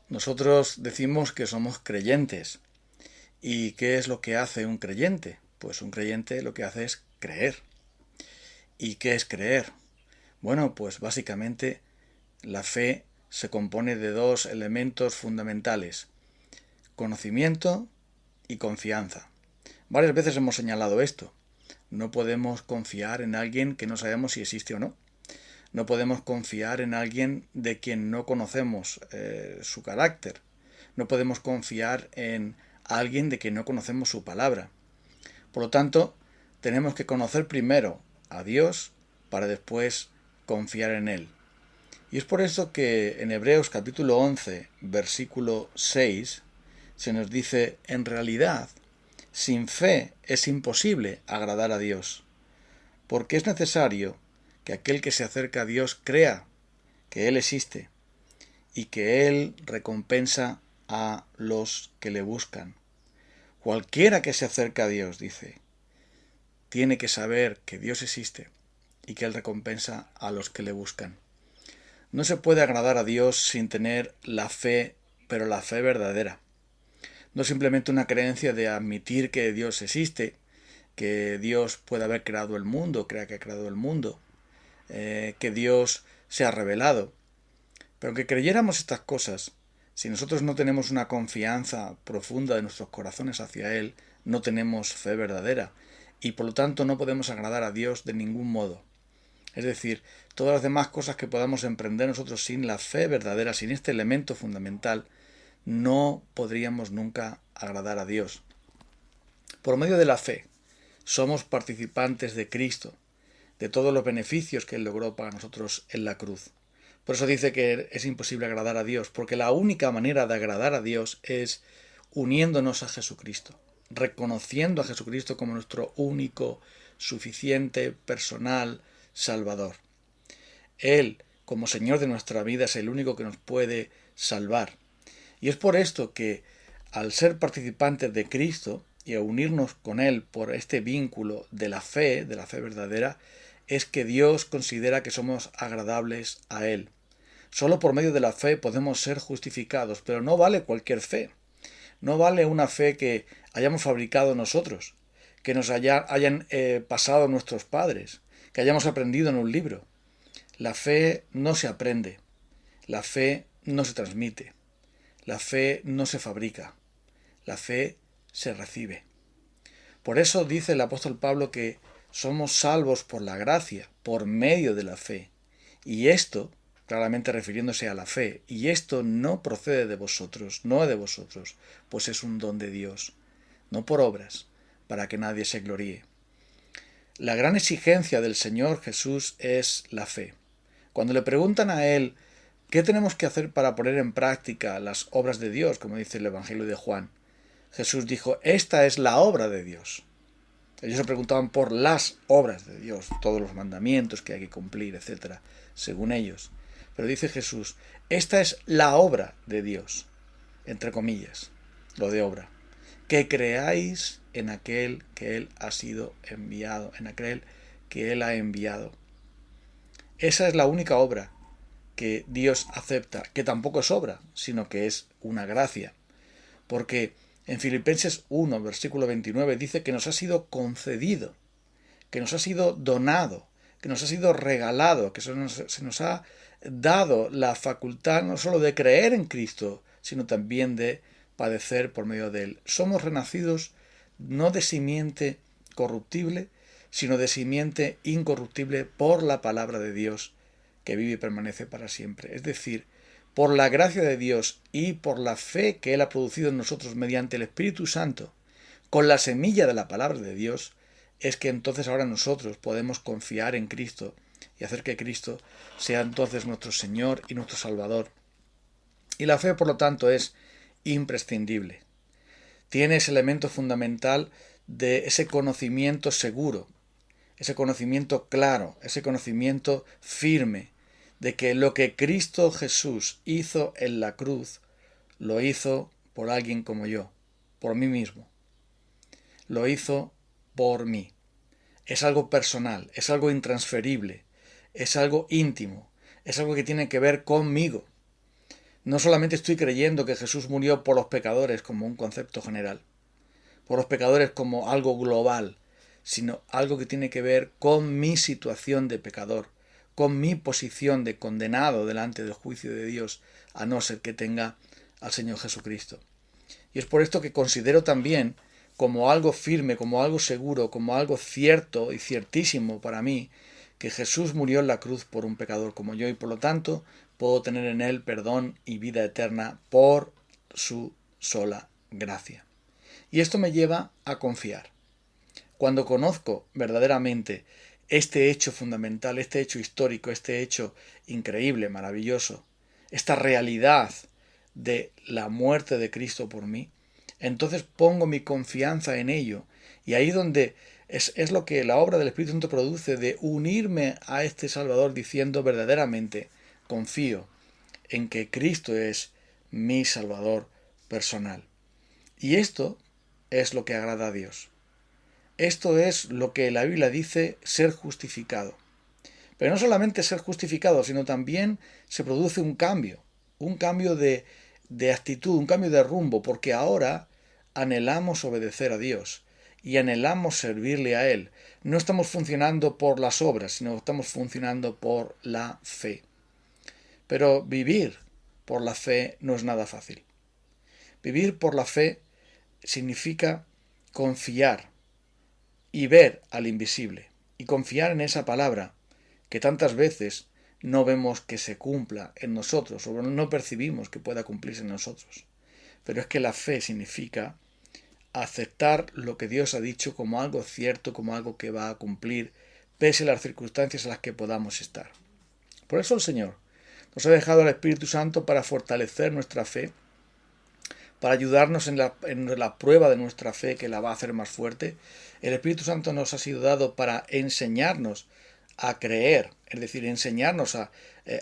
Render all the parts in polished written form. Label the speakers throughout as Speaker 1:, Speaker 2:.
Speaker 1: Nosotros decimos que somos creyentes. ¿Y qué es lo que hace un creyente? Pues un creyente lo que hace es creer. ¿Y qué es creer? Bueno, pues básicamente la fe se compone de dos elementos fundamentales: conocimiento y confianza. Varias veces hemos señalado esto. No podemos confiar en alguien que no sabemos si existe o no. No podemos confiar en alguien de quien no conocemos su carácter. No podemos confiar en alguien de quien no conocemos su palabra. Por lo tanto, tenemos que conocer primero a Dios para después confiar en Él. Y es por eso que en Hebreos capítulo 11, versículo 6, se nos dice: en realidad, sin fe es imposible agradar a Dios, porque es necesario que aquel que se acerca a Dios crea que Él existe y que Él recompensa a los que le buscan. Cualquiera que se acerca a Dios, dice, tiene que saber que Dios existe y que Él recompensa a los que le buscan. No se puede agradar a Dios sin tener la fe, pero la fe verdadera. No simplemente una creencia de admitir que Dios existe, que Dios puede haber creado el mundo, crea que ha creado el mundo, que Dios se ha revelado. Pero aunque creyéramos estas cosas, si nosotros no tenemos una confianza profunda de nuestros corazones hacia Él, no tenemos fe verdadera y por lo tanto no podemos agradar a Dios de ningún modo. Es decir, todas las demás cosas que podamos emprender nosotros sin la fe verdadera, sin este elemento fundamental, no podríamos nunca agradar a Dios. Por medio de la fe, somos participantes de Cristo, de todos los beneficios que Él logró para nosotros en la cruz. Por eso dice que es imposible agradar a Dios, porque la única manera de agradar a Dios es uniéndonos a Jesucristo, reconociendo a Jesucristo como nuestro único, suficiente, personal Salvador. Él, como Señor de nuestra vida, es el único que nos puede salvar. Y es por esto que, al ser participantes de Cristo y a unirnos con Él por este vínculo de la fe verdadera, es que Dios considera que somos agradables a Él. Solo por medio de la fe podemos ser justificados, pero no vale cualquier fe. No vale una fe que hayamos fabricado nosotros, que nos hayan pasado nuestros padres, que hayamos aprendido en un libro. La fe no se aprende, la fe no se transmite, la fe no se fabrica, la fe se recibe. Por eso dice el apóstol Pablo que somos salvos por la gracia, por medio de la fe. Y esto, claramente refiriéndose a la fe, y esto no procede de vosotros, no es de vosotros, pues es un don de Dios, no por obras, para que nadie se gloríe. La gran exigencia del Señor Jesús es la fe. Cuando le preguntan a Él qué tenemos que hacer para poner en práctica las obras de Dios, como dice el Evangelio de Juan, Jesús dijo: esta es la obra de Dios. Ellos se preguntaban por las obras de Dios, todos los mandamientos que hay que cumplir, etc., según ellos. Pero dice Jesús: esta es la obra de Dios, entre comillas, lo de obra, que creáis en aquel que Él ha sido enviado, en aquel que Él ha enviado. Esa es la única obra que Dios acepta, que tampoco es obra, sino que es una gracia. Porque en Filipenses 1, versículo 29, dice que nos ha sido concedido, que nos ha sido donado, que nos ha sido regalado, que se nos ha dado la facultad no solo de creer en Cristo, sino también de padecer por medio de Él. Somos renacidos no de simiente corruptible, sino de simiente incorruptible por la palabra de Dios, que vive y permanece para siempre. Es decir, por la gracia de Dios y por la fe que Él ha producido en nosotros mediante el Espíritu Santo, con la semilla de la palabra de Dios, es que entonces ahora nosotros podemos confiar en Cristo y hacer que Cristo sea entonces nuestro Señor y nuestro Salvador. Y la fe, por lo tanto, es imprescindible. Tiene ese elemento fundamental de ese conocimiento seguro, ese conocimiento claro, ese conocimiento firme, de que lo que Cristo Jesús hizo en la cruz, lo hizo por alguien como yo, por mí mismo. Lo hizo por mí. Es algo personal, es algo intransferible, es algo íntimo, es algo que tiene que ver conmigo. No solamente estoy creyendo que Jesús murió por los pecadores como un concepto general, por los pecadores como algo global, sino algo que tiene que ver con mi situación de pecador, con mi posición de condenado delante del juicio de Dios, a no ser que tenga al Señor Jesucristo. Y es por esto que considero también como algo firme, como algo seguro, como algo cierto y ciertísimo para mí, que Jesús murió en la cruz por un pecador como yo y por lo tanto puedo tener en él perdón y vida eterna por su sola gracia. Y esto me lleva a confiar. Cuando conozco verdaderamente este hecho fundamental, este hecho histórico, este hecho increíble, maravilloso, esta realidad de la muerte de Cristo por mí, entonces pongo mi confianza en ello. Y ahí donde es lo que la obra del Espíritu Santo produce, de unirme a este Salvador diciendo verdaderamente, confío en que Cristo es mi Salvador personal. Y esto es lo que agrada a Dios. Esto es lo que la Biblia dice ser justificado. Pero no solamente ser justificado, sino también se produce un cambio de actitud, un cambio de rumbo, porque ahora anhelamos obedecer a Dios y anhelamos servirle a Él. No estamos funcionando por las obras, sino estamos funcionando por la fe. Pero vivir por la fe no es nada fácil. Vivir por la fe significa confiar y ver al invisible, y confiar en esa palabra que tantas veces no vemos que se cumpla en nosotros, o no percibimos que pueda cumplirse en nosotros. Pero es que la fe significa aceptar lo que Dios ha dicho como algo cierto, como algo que va a cumplir, pese a las circunstancias en las que podamos estar. Por eso el Señor nos ha dejado al Espíritu Santo para fortalecer nuestra fe, para ayudarnos en la prueba de nuestra fe, que la va a hacer más fuerte. El Espíritu Santo nos ha sido dado para enseñarnos a creer, es decir, enseñarnos a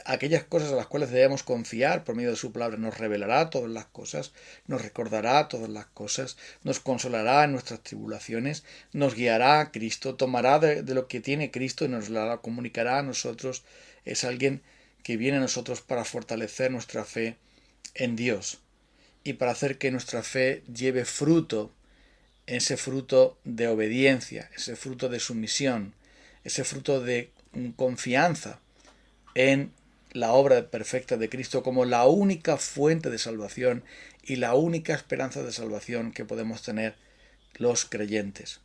Speaker 1: aquellas cosas a las cuales debemos confiar por medio de su palabra. Nos revelará todas las cosas, nos recordará todas las cosas, nos consolará en nuestras tribulaciones, nos guiará a Cristo, tomará de lo que tiene Cristo y nos la comunicará a nosotros. Es alguien que viene a nosotros para fortalecer nuestra fe en Dios y para hacer que nuestra fe lleve fruto, ese fruto de obediencia, ese fruto de sumisión, ese fruto de confianza en la obra perfecta de Cristo como la única fuente de salvación y la única esperanza de salvación que podemos tener los creyentes.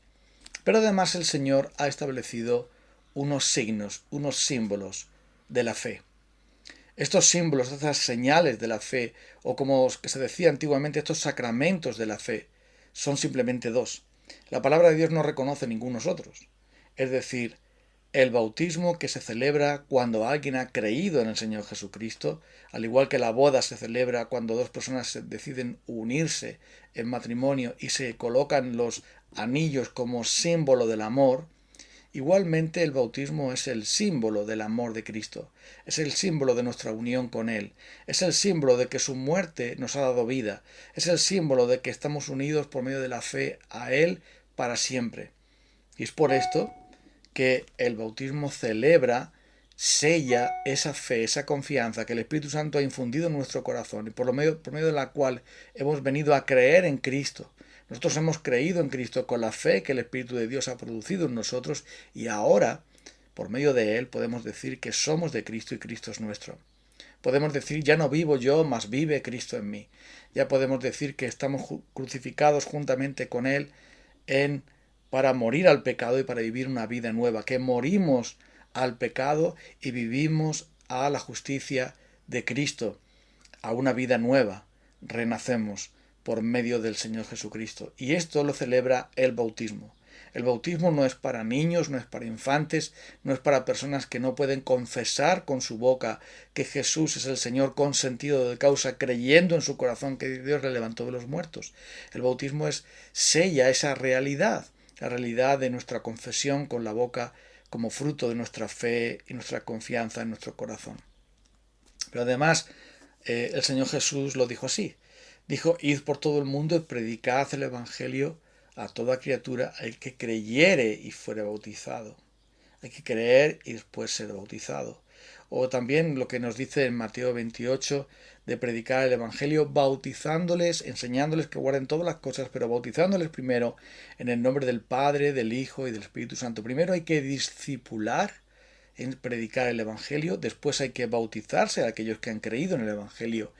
Speaker 1: Pero además el Señor ha establecido unos signos, unos símbolos de la fe. Estos símbolos, estas señales de la fe, o como se decía antiguamente, estos sacramentos de la fe, son simplemente dos. La palabra de Dios no reconoce ningunos otros. Es decir, el bautismo que se celebra cuando alguien ha creído en el Señor Jesucristo, al igual que la boda se celebra cuando dos personas deciden unirse en matrimonio y se colocan los anillos como símbolo del amor. Igualmente el bautismo es el símbolo del amor de Cristo, es el símbolo de nuestra unión con Él, es el símbolo de que su muerte nos ha dado vida, es el símbolo de que estamos unidos por medio de la fe a Él para siempre. Y es por esto que el bautismo celebra, sella esa fe, esa confianza que el Espíritu Santo ha infundido en nuestro corazón y por medio de la cual hemos venido a creer en Cristo. Nosotros hemos creído en Cristo con la fe que el Espíritu de Dios ha producido en nosotros y ahora, por medio de Él, podemos decir que somos de Cristo y Cristo es nuestro. Podemos decir, ya no vivo yo, mas vive Cristo en mí. Ya podemos decir que estamos crucificados juntamente con Él para morir al pecado y para vivir una vida nueva, que morimos al pecado y vivimos a la justicia de Cristo, a una vida nueva, renacemos por medio del Señor Jesucristo. Y esto lo celebra el bautismo. El bautismo no es para niños, no es para infantes, no es para personas que no pueden confesar con su boca que Jesús es el Señor con sentido de causa, creyendo en su corazón que Dios le levantó de los muertos. El bautismo sella esa realidad, la realidad de nuestra confesión con la boca como fruto de nuestra fe y nuestra confianza en nuestro corazón. Pero además, el Señor Jesús lo dijo así. Dijo, id por todo el mundo y predicad el Evangelio a toda criatura, el que creyere y fuere bautizado. Hay que creer y después ser bautizado. o también lo que nos dice en Mateo 28 de predicar el Evangelio, bautizándoles, enseñándoles que guarden todas las cosas, pero bautizándoles primero en el nombre del Padre, del Hijo y del Espíritu Santo. Primero hay que discipular en predicar el Evangelio, después hay que bautizarse a aquellos que han creído en el Evangelio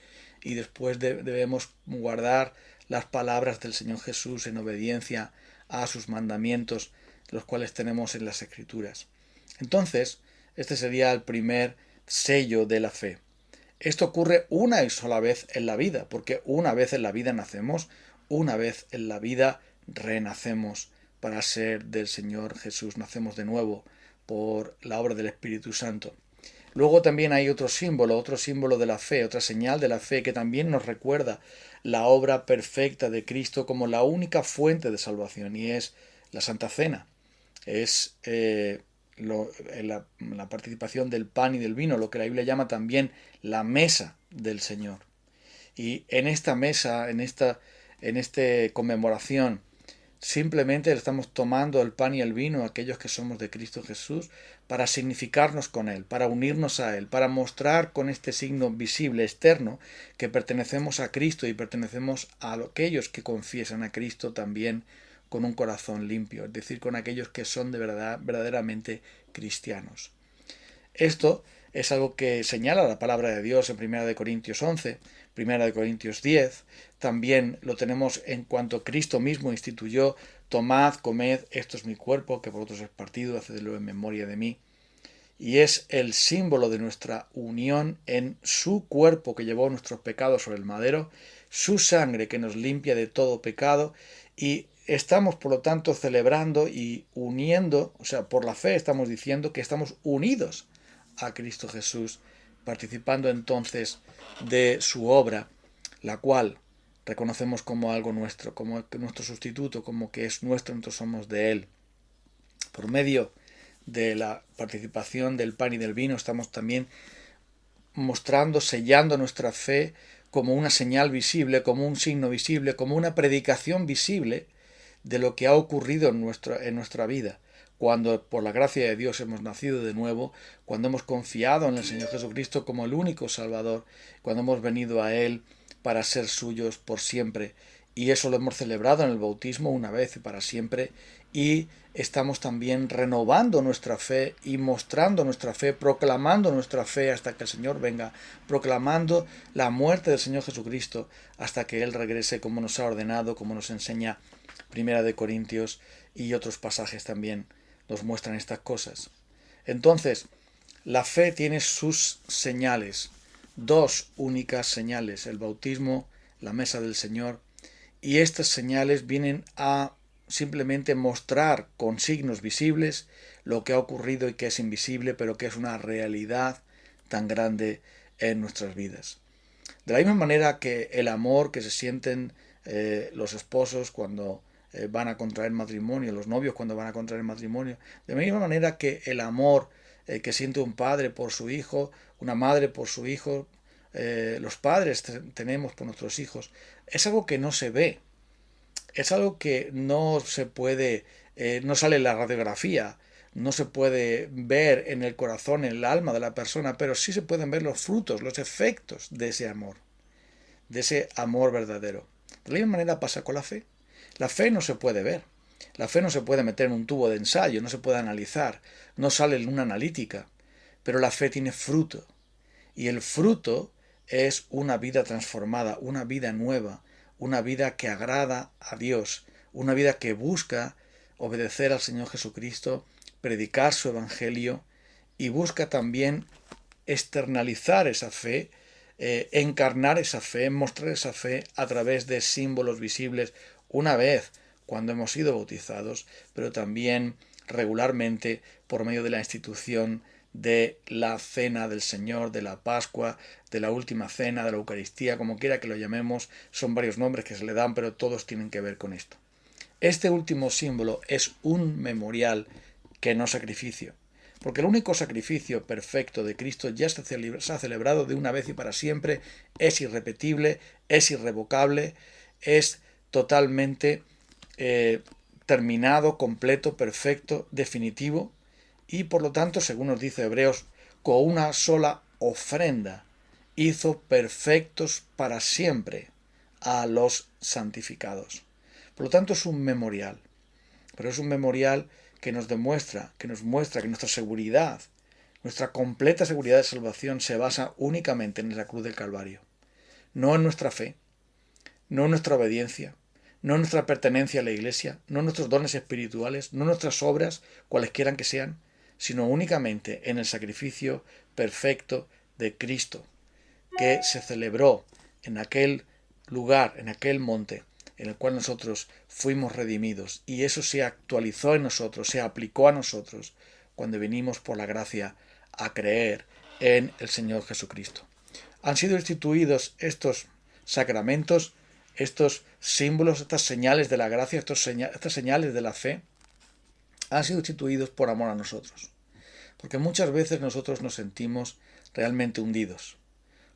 Speaker 1: y después debemos guardar las palabras del Señor Jesús en obediencia a sus mandamientos, los cuales tenemos en las Escrituras. Entonces, este sería el primer sello de la fe. Esto ocurre una y sola vez en la vida, porque una vez en la vida nacemos, una vez en la vida renacemos para ser del Señor Jesús, nacemos de nuevo por la obra del Espíritu Santo. Luego también hay otro símbolo de la fe, otra señal de la fe que también nos recuerda la obra perfecta de Cristo como la única fuente de salvación, y es la Santa Cena. Es la participación del pan y del vino, lo que la Biblia llama también la mesa del Señor. Y en esta mesa, en esta conmemoración, simplemente estamos tomando el pan y el vino, aquellos que somos de Cristo Jesús, para significarnos con Él, para unirnos a Él, para mostrar con este signo visible, externo, que pertenecemos a Cristo y pertenecemos a aquellos que confiesan a Cristo también con un corazón limpio, es decir, con aquellos que son de verdad, verdaderamente cristianos. Esto es algo que señala la palabra de Dios en 1 Corintios 11, 1 Corintios 10. También lo tenemos en cuanto Cristo mismo instituyó: tomad, comed, esto es mi cuerpo, que por otros es partido, hacedlo en memoria de mí. Y es el símbolo de nuestra unión en su cuerpo que llevó nuestros pecados sobre el madero, su sangre que nos limpia de todo pecado, y estamos por lo tanto celebrando y uniendo, o sea, por la fe estamos diciendo que estamos unidos a Cristo Jesús, participando entonces de su obra, la cual reconocemos como algo nuestro, como nuestro sustituto, como que es nuestro, nosotros somos de Él. Por medio de la participación del pan y del vino estamos también mostrando, sellando nuestra fe como una señal visible, como un signo visible, como una predicación visible de lo que ha ocurrido en nuestra vida, cuando por la gracia de Dios hemos nacido de nuevo, cuando hemos confiado en el Señor Jesucristo como el único Salvador, cuando hemos venido a Él para ser suyos por siempre. Y eso lo hemos celebrado en el bautismo una vez y para siempre, y estamos también renovando nuestra fe y mostrando nuestra fe, proclamando nuestra fe hasta que el Señor venga, proclamando la muerte del Señor Jesucristo hasta que Él regrese, como nos ha ordenado, como nos enseña 1 Corintios, y otros pasajes también nos muestran estas cosas. Entonces, la fe tiene sus señales, dos únicas señales: el bautismo, la mesa del Señor, y estas señales vienen a simplemente mostrar con signos visibles lo que ha ocurrido y que es invisible, pero que es una realidad tan grande en nuestras vidas. De la misma manera que el amor que se sienten los esposos cuando van a contraer matrimonio, los novios cuando van a contraer matrimonio, de la misma manera que el amor que siente un padre por su hijo, una madre por su hijo, los padres tenemos por nuestros hijos, es algo que no se ve, es algo que no se puede, no sale en la radiografía, no se puede ver en el corazón, en el alma de la persona, pero sí se pueden ver los frutos, los efectos de ese amor verdadero. De la misma manera pasa con la fe. La fe no se puede ver, la fe no se puede meter en un tubo de ensayo, no se puede analizar, no sale en una analítica, pero la fe tiene fruto, y el fruto es una vida transformada, una vida nueva, una vida que agrada a Dios, una vida que busca obedecer al Señor Jesucristo, predicar su evangelio, y busca también externalizar esa fe, encarnar esa fe, mostrar esa fe a través de símbolos visibles, una vez cuando hemos sido bautizados, pero también regularmente por medio de la institución de la cena del Señor, de la Pascua, de la última cena, de la Eucaristía, como quiera que lo llamemos. Son varios nombres que se le dan, pero todos tienen que ver con esto. Este último símbolo es un memorial que no sacrificio, porque el único sacrificio perfecto de Cristo ya se ha celebrado de una vez y para siempre, es irrepetible, es irrevocable, es totalmente terminado, completo, perfecto, definitivo, y por lo tanto, según nos dice Hebreos con una sola ofrenda hizo perfectos para siempre a los santificados. Por lo tanto, es un memorial, pero es un memorial que nos demuestra, que nuestra seguridad, nuestra completa seguridad de salvación se basa únicamente en la cruz del Calvario, no en nuestra fe, no en nuestra obediencia, no en nuestra pertenencia a la Iglesia, no en nuestros dones espirituales, no en nuestras obras, cualesquiera que sean, sino únicamente en el sacrificio perfecto de Cristo, que se celebró en aquel lugar, en aquel monte, en el cual nosotros fuimos redimidos, y eso se actualizó en nosotros, se aplicó a nosotros, cuando venimos por la gracia a creer en el Señor Jesucristo. Han sido instituidos estos sacramentos, estos símbolos, estas señales de la gracia, estas señales de la fe, han sido instituidos por amor a nosotros. Porque muchas veces nosotros nos sentimos realmente hundidos.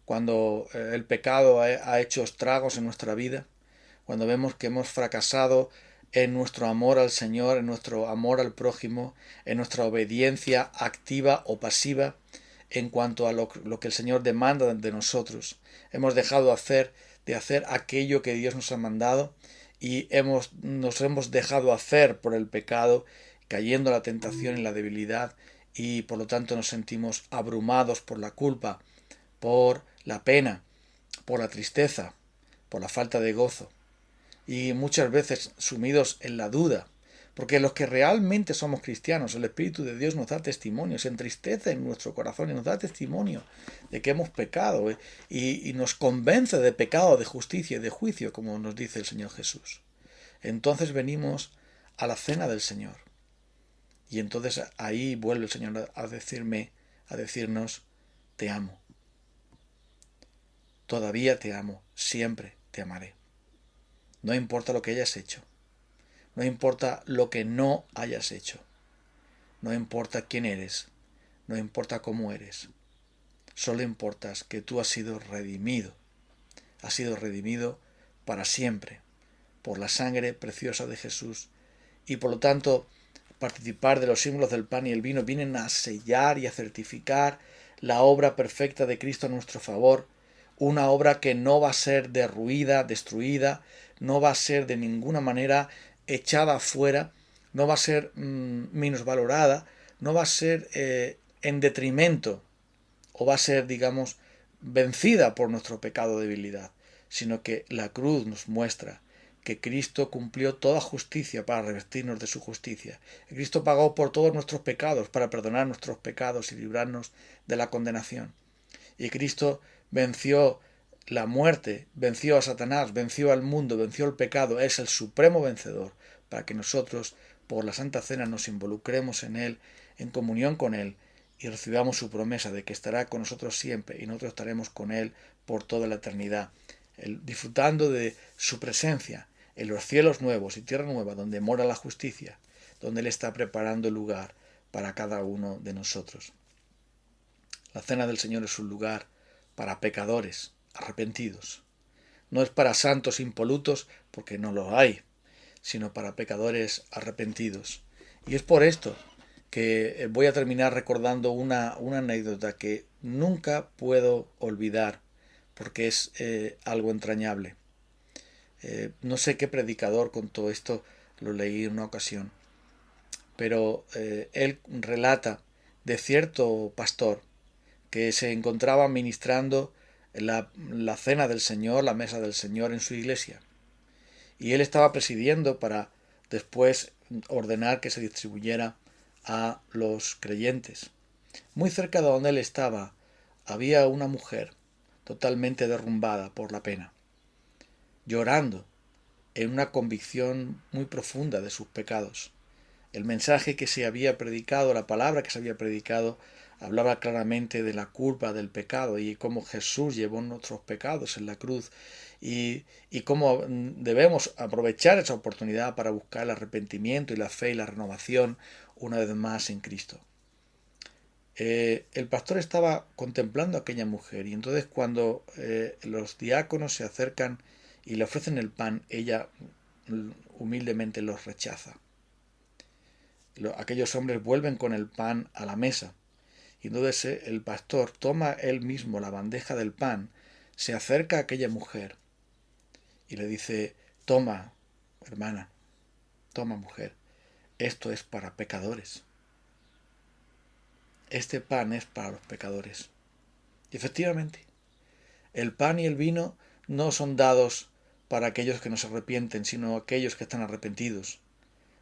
Speaker 1: Cuando el pecado ha hecho estragos en nuestra vida, cuando vemos que hemos fracasado en nuestro amor al Señor, en nuestro amor al prójimo, en nuestra obediencia activa o pasiva en cuanto a lo que el Señor demanda de nosotros. Hemos dejado de hacer aquello que Dios nos ha mandado y nos hemos dejado hacer por el pecado, cayendo en la tentación y la debilidad, y por lo tanto nos sentimos abrumados por la culpa, por la pena, por la tristeza, por la falta de gozo, y muchas veces sumidos en la duda, porque los que realmente somos cristianos, el Espíritu de Dios nos da testimonio, se entristece en nuestro corazón y nos da testimonio de que hemos pecado, y nos convence de pecado, de justicia y de juicio, como nos dice el Señor Jesús. Entonces venimos a la cena del Señor, y entonces ahí vuelve el Señor a decirnos, te amo. Todavía te amo, siempre te amaré. No importa lo que hayas hecho, no importa lo que no hayas hecho, no importa quién eres, no importa cómo eres, solo importa que tú has sido redimido para siempre, por la sangre preciosa de Jesús, y por lo tanto participar de los símbolos del pan y el vino vienen a sellar y a certificar la obra perfecta de Cristo a nuestro favor, una obra que no va a ser derruida, destruida, no va a ser de ninguna manera echada afuera, no va a ser minusvalorada, no va a ser en detrimento, o va a ser, digamos, vencida por nuestro pecado de debilidad, sino que la cruz nos muestra que Cristo cumplió toda justicia para revestirnos de su justicia. Cristo pagó por todos nuestros pecados para perdonar nuestros pecados y librarnos de la condenación. Y Cristo venció la muerte, venció a Satanás, venció al mundo, venció el pecado, es el supremo vencedor, para que nosotros, por la Santa Cena, nos involucremos en Él, en comunión con Él, y recibamos su promesa de que estará con nosotros siempre, y nosotros estaremos con Él por toda la eternidad, disfrutando de su presencia en los cielos nuevos y tierra nueva, donde mora la justicia, donde Él está preparando el lugar para cada uno de nosotros. La cena del Señor es un lugar para pecadores arrepentidos. No es para santos impolutos, porque no lo hay, sino para pecadores arrepentidos. Y es por esto que voy a terminar recordando una anécdota que nunca puedo olvidar, porque es algo entrañable. No sé qué predicador contó esto, lo leí en una ocasión, pero él relata de cierto pastor que se encontraba ministrando la cena del Señor, la mesa del Señor en su iglesia. Y él estaba presidiendo para después ordenar que se distribuyera a los creyentes. Muy cerca de donde él estaba había una mujer totalmente derrumbada por la pena, llorando en una convicción muy profunda de sus pecados. El mensaje que se había predicado, la palabra que se había predicado, hablaba claramente de la culpa del pecado y cómo Jesús llevó nuestros pecados en la cruz, y cómo debemos aprovechar esa oportunidad para buscar el arrepentimiento y la fe y la renovación una vez más en Cristo. El pastor estaba contemplando a aquella mujer, y entonces cuando los diáconos se acercan y le ofrecen el pan, ella humildemente los rechaza. Aquellos hombres vuelven con el pan a la mesa, Y entonces el pastor toma él mismo la bandeja del pan, se acerca a aquella mujer y le dice: toma, hermana, toma, mujer, esto es para pecadores. Este pan es para los pecadores. Y efectivamente, el pan y el vino no son dados para aquellos que no se arrepienten, sino aquellos que están arrepentidos,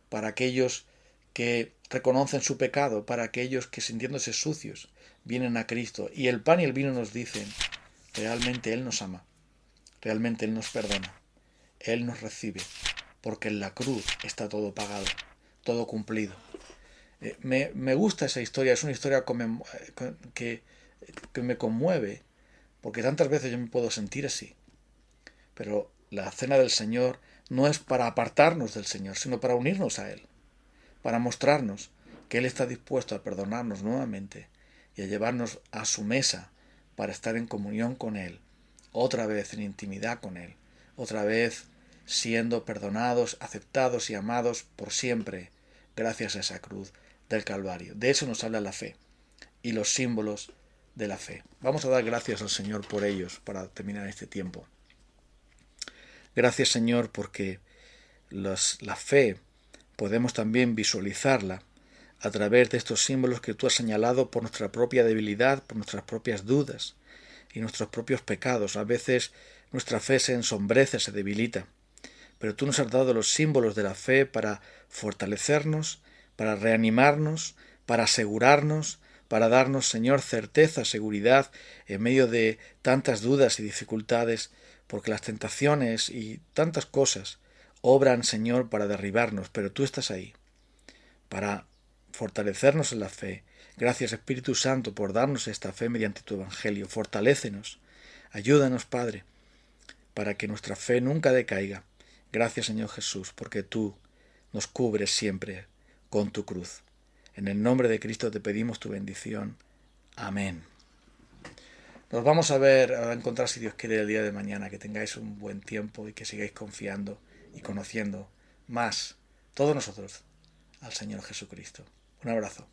Speaker 1: para aquellos que reconocen su pecado, para aquellos que, sintiéndose sucios, vienen a Cristo. Y el pan y el vino nos dicen: realmente Él nos ama, realmente Él nos perdona, Él nos recibe, porque en la cruz está todo pagado, todo cumplido. Me gusta esa historia, es una historia que me conmueve, porque tantas veces yo me puedo sentir así. Pero la cena del Señor no es para apartarnos del Señor, sino para unirnos a Él, para mostrarnos que Él está dispuesto a perdonarnos nuevamente y a llevarnos a su mesa para estar en comunión con Él, otra vez en intimidad con Él, otra vez siendo perdonados, aceptados y amados por siempre, gracias a esa cruz del Calvario. De eso nos habla la fe y los símbolos de la fe. Vamos a dar gracias al Señor por ellos para terminar este tiempo. Gracias, Señor, porque la fe podemos también visualizarla a través de estos símbolos que tú has señalado por nuestra propia debilidad, por nuestras propias dudas y nuestros propios pecados. A veces nuestra fe se ensombrece, se debilita, pero tú nos has dado los símbolos de la fe para fortalecernos, para reanimarnos, para asegurarnos, para darnos, Señor, certeza, seguridad en medio de tantas dudas y dificultades, porque las tentaciones y tantas cosas obran, Señor, para derribarnos, pero tú estás ahí, para fortalecernos en la fe. Gracias, Espíritu Santo, por darnos esta fe mediante tu Evangelio. Fortalécenos, ayúdanos, Padre, para que nuestra fe nunca decaiga. Gracias, Señor Jesús, porque tú nos cubres siempre con tu cruz. En el nombre de Cristo te pedimos tu bendición. Amén. Nos vamos a encontrar, si Dios quiere, el día de mañana. Que tengáis un buen tiempo y que sigáis confiando y conociendo más, todos nosotros, al Señor Jesucristo. Un abrazo.